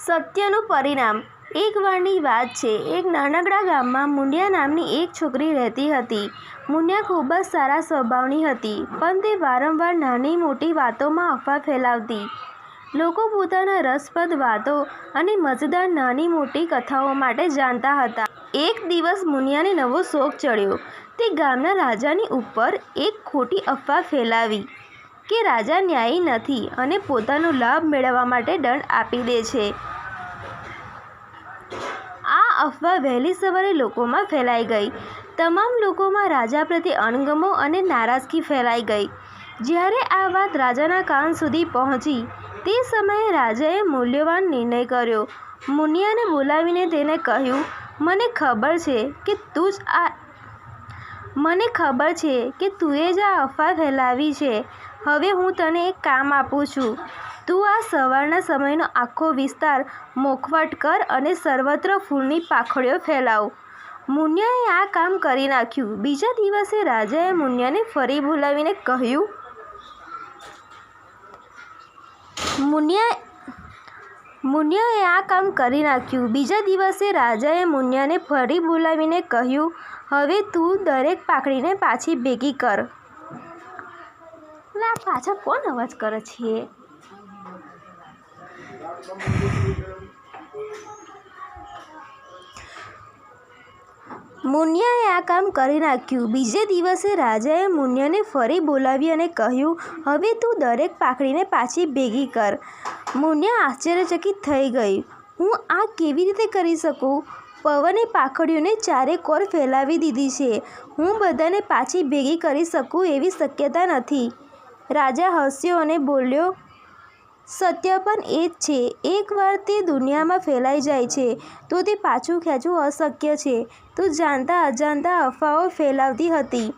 સત્યનું પરિણામ. એક વારની વાત છે. એક નાનકડા ગામમાં મુનિયા નામની એક છોકરી રહેતી હતી. મુનિયા ખૂબ જ સારા સ્વભાવની હતી, પણ તે વારંવાર નાની મોટી વાતોમાં અફવા ફેલાવતી. લોકો પોતાના રસપ્રદ વાતો અને મજેદાર નાની મોટી કથાઓ માટે જાણતા હતા. એક દિવસ મુનિયાને નવો શોખ ચડ્યો. તે ગામના રાજાની ઉપર એક ખોટી અફવા ફેલાવી કે રાજા ન્યાયી નથી અને પોતાનો લાભ મેળવવા માટે દંડ આપી દે છે. આ અફવા વહેલી સવારે લોકોમાં ફેલાઈ ગઈ. તમામ લોકોમાં રાજા પ્રત્યે અણગમો અને નારાજગી ફેલાઈ ગઈ. જ્યારે આ વાત રાજાના કાન સુધી પહોંચી, તે સમયે રાજાએ મૂલ્યવાન નિર્ણય કર્યો. મુનિયાને બોલાવીને તેને કહ્યું, મને ખબર છે કે તુંએ જ આ અફવા ફેલાવી છે. હવે હું તને એક કામ આપું છું. તું આ સવારના સમયનો આખો વિસ્તાર મોખવટ કર અને સર્વત્ર ફૂલની પાંખડીઓ ફેલાવ. મુનિયાએ આ કામ કરી નાખ્યું. બીજા દિવસે રાજાએ મુનિયાને ફરી બોલાવીને કહ્યું, હવે તું દરેક પાંખડીને પાછી ભેગી કર. પાછળ કોણ અવાજ કરે છે? મુનિયાએ આ કામ કરી નાખ્યું. બીજે દિવસે રાજાએ મુનિયાને ફરી બોલાવી અને કહ્યું, હવે તું દરેક પાંખડીને પાછી ભેગી કર. મુનિયા આશ્ચર્યચકિત થઈ ગઈ. હું આ કેવી રીતે કરી શકું? પવને પાંખડીઓને ચારે કોર ફેલાવી દીધી છે. હું બધાને પાછી ભેગી કરી શકું એવી શક્યતા નથી. રાજા હસ્યો અને બોલ્યો, સત્ય પણ એ જ છે. એકવાર તે દુનિયામાં ફેલાઈ જાય છે તો તે પાછું ખેંચવું અશક્ય છે. તું જાણતા અજાણતા અફવાઓ ફેલાવતી હતી.